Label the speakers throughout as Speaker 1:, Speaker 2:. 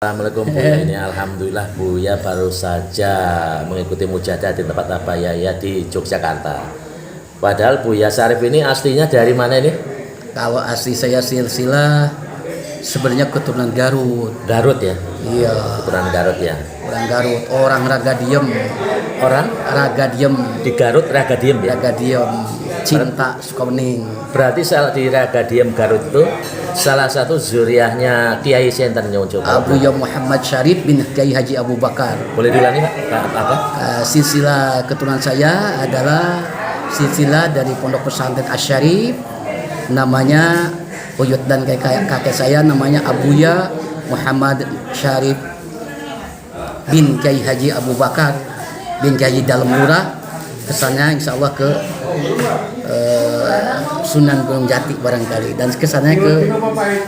Speaker 1: Assalamualaikum Buya. Ini alhamdulillah Buya baru saja mengikuti mujadah di tempat Abah Yahya di Yogyakarta. Padahal Buya Syarif ini aslinya dari mana ini?
Speaker 2: Kalau asli saya silsilah sebenarnya keturunan Garut.
Speaker 1: Garut ya?
Speaker 2: Iya.
Speaker 1: Keturunan Garut ya?
Speaker 2: Orang Garut, orang Raga Diem.
Speaker 1: Orang?
Speaker 2: Raga Diem.
Speaker 1: Di Garut Raga Diem ya?
Speaker 2: Raga Diem, cinta Sukomening.
Speaker 1: Berarti di Raga Diem Garut itu salah satu zuriahnya Kiai Senten Nyonco.
Speaker 2: Abuya Muhammad Syarif bin Kiai Haji Abu Bakar.
Speaker 1: Boleh diulangi Pak? Apa?
Speaker 2: Silsilah keturunan saya adalah silsilah dari Pondok Pesantren Asy-Syarif. Namanya Uyut dan kakek saya namanya Abuya Muhammad Syarif bin Kiai Haji Abu Bakar bin Kiai Dalem Murah. Kesannya insya Allah ke Sunan Gunung Jati barangkali, dan kesannya ke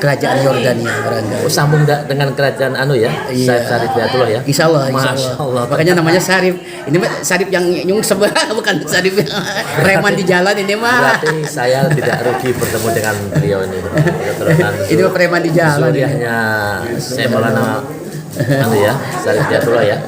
Speaker 2: kerajaan Yordania barangkali.
Speaker 1: Oh, sambung dengan kerajaan ya?
Speaker 2: Iya.
Speaker 1: Syarif Hidayatullah ya?
Speaker 2: Insya Allah. Makanya namanya Syarif. Ini mah Syarif yang nyungsep, bukan Syarif yang preman di jalan ini mah.
Speaker 1: Berarti saya tidak rugi bertemu dengan beliau ini.
Speaker 2: Ini mah preman di jalan.
Speaker 1: Suriahnya saya Maulana ya, Syarif Hidayatullah ya.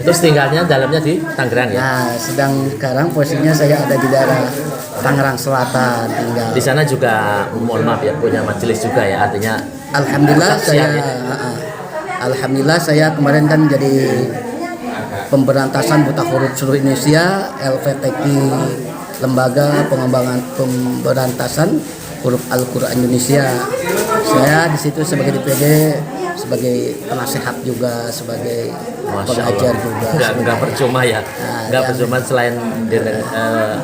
Speaker 1: Terus tinggalnya dalamnya di Tangerang ya?
Speaker 2: Nah, sekarang posisinya saya ada di daerah Tangerang Selatan tinggal.
Speaker 1: Di sana juga mohon maaf ya punya majelis juga ya, artinya
Speaker 2: Alhamdulillah saya Alhamdulillah saya kemarin kan jadi pemberantasan buta huruf seluruh Indonesia, LVTQ, Lembaga Pengembangan Pemberantasan Huruf Al-Qur'an Indonesia. Saya di situ sebagai DPD, sebagai penasehat juga, sebagai pengajar juga.
Speaker 1: Enggak percuma ya. Enggak percuma selain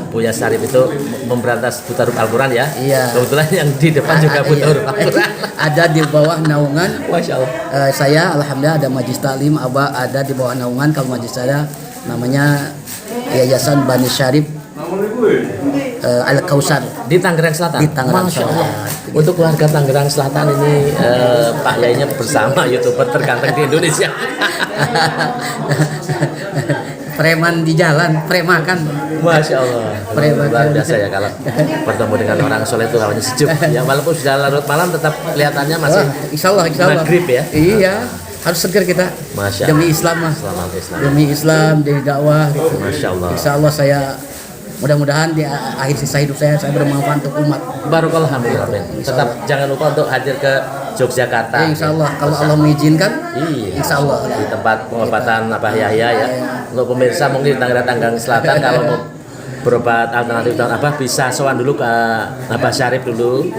Speaker 1: Buya Syarif itu memberantas buta huruf Al-Qur'an ya.
Speaker 2: Iya.
Speaker 1: Kebetulan yang di depan juga buta huruf Al-Qur'an.
Speaker 2: Ada di bawah naungan.
Speaker 1: Masya Allah.
Speaker 2: Saya alhamdulillah ada Majlis Taklim, ada di bawah naungan. Kalau majlis saya namanya Yayasan Bani Syarif Al-Kausar
Speaker 1: di Tangerang Selatan.
Speaker 2: Di Tangerang Selatan.
Speaker 1: Untuk keluarga Tangerang Selatan ini Pak Yainya bersama YouTuber terganteng di Indonesia.
Speaker 2: Preman di jalan, premakan.
Speaker 1: Masya Allah. Luar biasa ya kalau bertemu dengan orang soleh itu hawanya sejuk. Ya walaupun sudah larut malam tetap kelihatannya masih
Speaker 2: insya Allah.
Speaker 1: Maghrib ya.
Speaker 2: Iya. Harus segar kita.
Speaker 1: Masya
Speaker 2: demi Islam mah. Demi Islam, demi dakwah. Gitu.
Speaker 1: Masya Allah.
Speaker 2: Insya Allah saya mudah-mudahan di akhir sisa hidup saya bermanfaat untuk umat.
Speaker 1: Barokallah, alhamdulillah. Tetap jangan lupa untuk hadir ke Yogyakarta.
Speaker 2: Insya Allah kalau Allah mengizinkan.
Speaker 1: Iya.
Speaker 2: Insya Allah.
Speaker 1: Di tempat pengobatan Abah Yahya ya. Untuk pemirsa mungkin di Tangerang Selatan kalau mau berobat alternatif dan apa bisa sowan dulu ke Abah Syarif dulu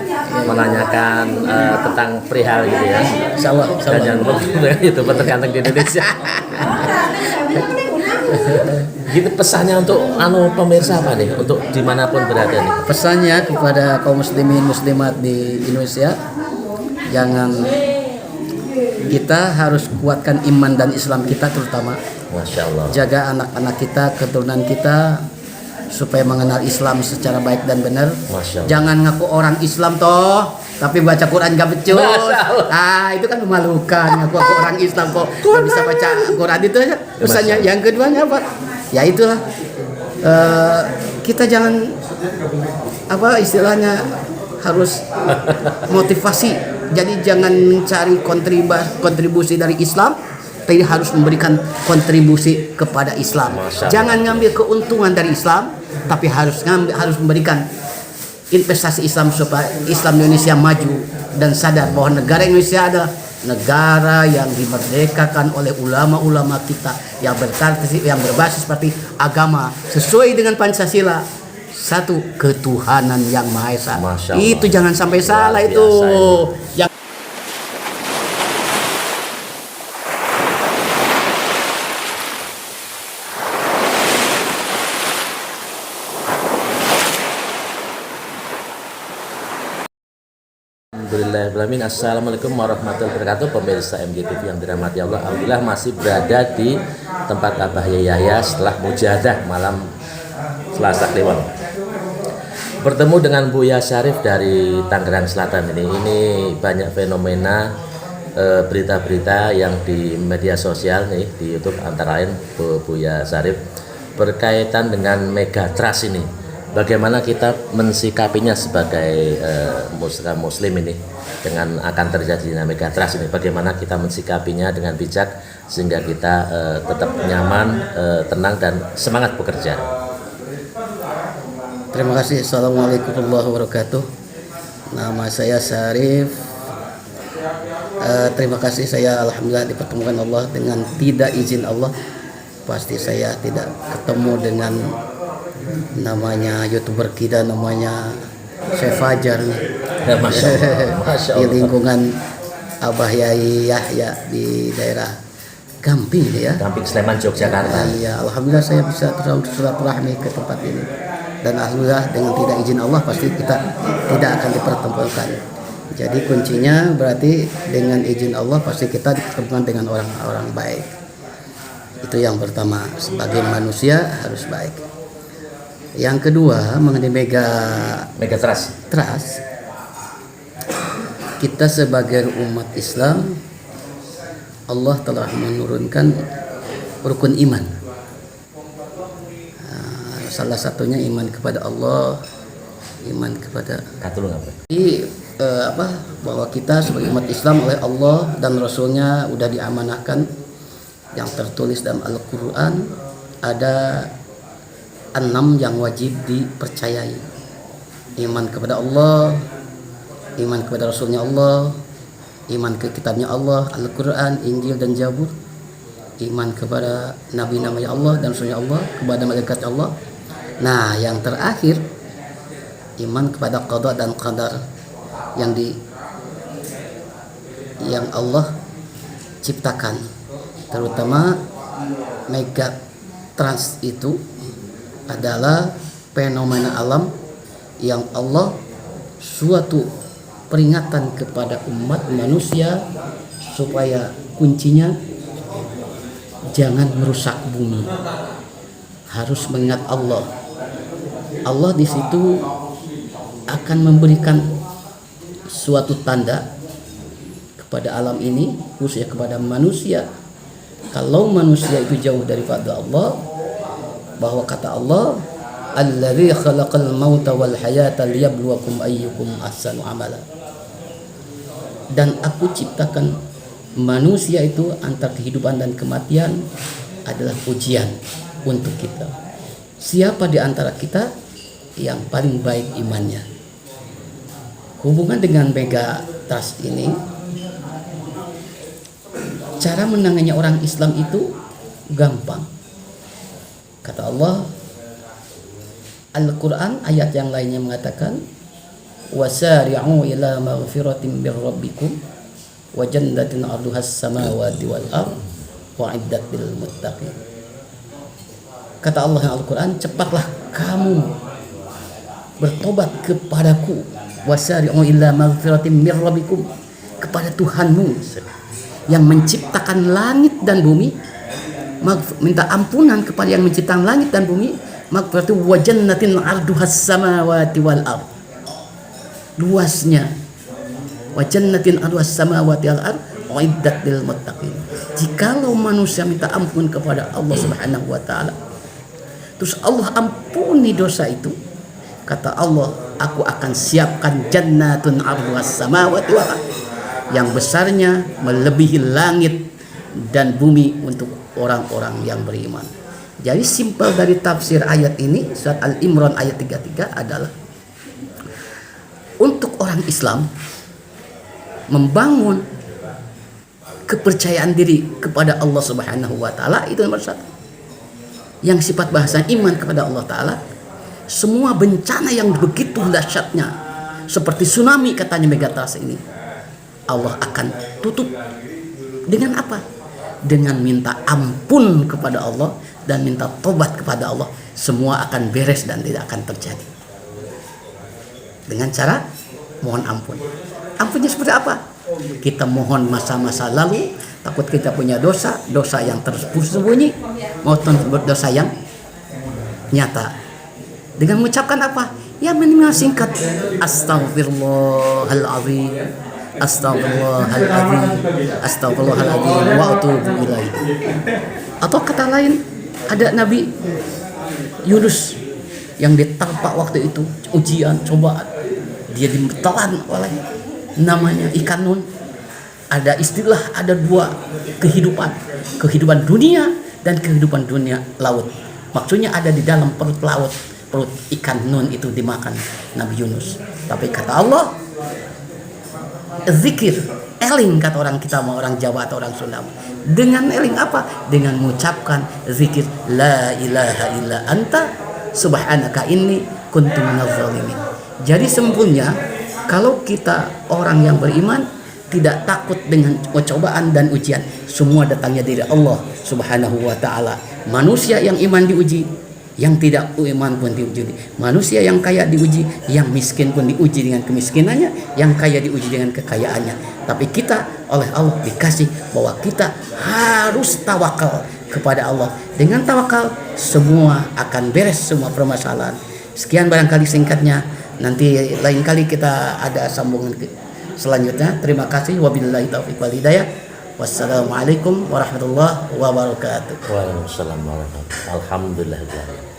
Speaker 1: menanyakan tentang perihal gitu ya.
Speaker 2: Insya Allah.
Speaker 1: Dan jangan lupa itu terganteng di Indonesia. Gitu pesannya untuk pemirsa apa nih, untuk dimanapun berada nih?
Speaker 2: Pesannya kepada kaum muslimin muslimat di Indonesia, jangan, kita harus kuatkan iman dan Islam kita terutama.
Speaker 1: Masya Allah.
Speaker 2: Jaga anak-anak kita, keturunan kita supaya mengenal Islam secara baik dan benar. Jangan ngaku orang Islam toh tapi baca Quran gak becus. Itu kan memalukan. Ngaku orang Islam kok gak bisa baca Quran, itu aja pesannya. Yang keduanya apa? Ya itulah, kita jangan istilahnya harus motivasi. Jadi jangan mencari kontribusi dari Islam, tapi harus memberikan kontribusi kepada Islam. Jangan ngambil keuntungan dari Islam, tapi harus memberikan investasi Islam supaya Islam Indonesia maju dan sadar bahwa negara Indonesia adalah negara yang dimerdekakan oleh ulama-ulama kita yang berbasis seperti agama sesuai dengan Pancasila, satu ketuhanan yang Maha Esa. Itu jangan sampai salah itu.
Speaker 1: Alhamdulillahirrahmanirrahim. Assalamualaikum warahmatullahi wabarakatuh. Pemirsa MGTV yang dirahmati Allah, alhamdulillah masih berada di tempat Abah Yahya setelah mujadah malam Selasa Kliwon. Bertemu dengan Buya Syarif dari Tangerang Selatan ini banyak fenomena berita-berita yang di media sosial nih di YouTube, antara lain Buya Syarif berkaitan dengan Megatrust ini. Bagaimana kita mensikapinya sebagai muslim ini? dengan akan terjadinya megatrust ini, bagaimana kita mensikapinya dengan bijak sehingga kita tetap nyaman, tenang dan semangat bekerja.
Speaker 2: Terima kasih. Assalamualaikum warahmatullahi wabarakatuh. Nama saya Syarif. Terima kasih, saya alhamdulillah dipertemukan Allah. Dengan tidak izin Allah pasti saya tidak ketemu dengan namanya YouTuber kita, namanya Chef Fajar
Speaker 1: Ya, Masya
Speaker 2: di
Speaker 1: Allah.
Speaker 2: lingkungan Abah Yai Yahya di daerah Gamping ya.
Speaker 1: Gamping Sleman, Yogyakarta.
Speaker 2: Iya, alhamdulillah saya bisa silaturahmi ke tempat ini. Dan alhamdulillah dengan tidak izin Allah pasti kita tidak akan dipertemukan. Jadi kuncinya berarti dengan izin Allah pasti kita dipertemukan dengan orang-orang baik. Itu yang pertama, sebagai manusia harus baik. Yang kedua mengenai
Speaker 1: Megatrust.
Speaker 2: trust, kita sebagai umat Islam, Allah telah menurunkan rukun iman. Salah satunya iman kepada Allah, iman kepada
Speaker 1: Katulung apa?
Speaker 2: bahwa kita sebagai umat Islam oleh Allah dan Rasulnya udah diamanahkan yang tertulis dalam Al-Quran, ada 6 yang wajib dipercayai. Iman kepada Allah, iman kepada Rasulnya Allah, iman ke kitabnya Allah, Al-Quran, Injil dan Zabur, iman kepada nabi-nabi Allah dan Rasulnya Allah, kepada malaikat Allah. Nah, yang terakhir iman kepada qada dan qadar yang Allah ciptakan, terutama megatrust itu adalah fenomena alam yang Allah suatu peringatan kepada umat manusia supaya kuncinya jangan merusak bumi, harus mengingat Allah. Allah di situ akan memberikan suatu tanda kepada alam ini, khususnya kepada manusia. Kalau manusia itu jauh daripada Allah, bahwa kata Allah, "Allazi khalaqal mauta wal hayata liyabluwakum ayyukum ahsanu amala." Dan aku ciptakan manusia itu antara kehidupan dan kematian adalah ujian untuk kita. Siapa di antara kita yang paling baik imannya? Hubungan dengan megatrust ini, cara menangannya orang Islam itu gampang. Kata Allah, Al-Quran ayat yang lainnya mengatakan, wasari'u ila maghfiratin bir rabbikum wa jannatin 'arduhas samawati wal ardh wa'iddat lil muttaqin. Kata Allah yang Al-Quran, cepatlah kamu bertobat kepadaku, wasari'u ila maghfiratin mir rabbikum, kepada Tuhanmu yang menciptakan langit dan bumi. Minta ampunan kepada yang menciptakan langit dan bumi. Maghfiratu wa jannatin 'arduhas samawati wal ardh, luasnya, wa jannatin 'arduhas samawati wal ardh uiddat lil muttaqin. Jikalau manusia minta ampun kepada Allah Subhanahu wa taala, terus Allah ampuni dosa itu, kata Allah, aku akan siapkan jannatun 'arduhas samawati wal ardh, yang besarnya melebihi langit dan bumi untuk orang-orang yang beriman. Jadi simpel dari tafsir ayat ini, surat Al-Imran ayat 33 adalah untuk orang Islam membangun kepercayaan diri kepada Allah Subhanahu wa taala, itu nomor satu. Yang sifat bahasa iman kepada Allah taala, semua bencana yang begitu dahsyatnya seperti tsunami katanya megatrust ini, Allah akan tutup dengan apa? Dengan minta ampun kepada Allah dan minta tobat kepada Allah. Semua akan beres dan tidak akan terjadi. Dengan cara mohon ampun. Ampunnya seperti apa? Kita mohon masa-masa lalu, takut kita punya dosa, dosa yang tersembunyi maupun dosa yang nyata. Dengan mengucapkan apa? Ya minimal singkat, Astaghfirullahaladzim, Astaghfirullahaladzim, Astaghfirullahaladzim wa atubu ilaih. Atau kata lain, ada Nabi Yunus yang ditampak waktu itu ujian, cobaan, dia ditelan oleh namanya ikan nun. Ada istilah, ada dua kehidupan. Kehidupan dunia dan kehidupan dunia laut. Maksudnya ada di dalam perut laut. Perut ikan nun itu dimakan Nabi Yunus. Tapi kata Allah, zikir, eling kata orang kita, mau orang Jawa atau orang Sunda. Dengan eling apa? Dengan mengucapkan zikir la ilaha illa anta subhanaka inni kuntu minaz zalimin. Jadi sempurna kalau kita orang yang beriman tidak takut dengan cobaan dan ujian, semua datangnya dari Allah Subhanahu wa taala. Manusia yang iman diuji, yang tidak iman pun diuji. Manusia yang kaya diuji, yang miskin pun diuji dengan kemiskinannya, yang kaya diuji dengan kekayaannya. Tapi kita oleh Allah dikasih bahwa kita harus tawakal kepada Allah. Dengan tawakal semua akan beres, semua permasalahan. Sekian barangkali singkatnya. Nanti lain kali kita ada sambungan selanjutnya. Terima kasih. Wabillahi taufiq wal hidayah. Wassalamualaikum warahmatullahi wabarakatuh.
Speaker 1: Waalaikumsalam warahmatullahi wabarakatuh. Alhamdulillah.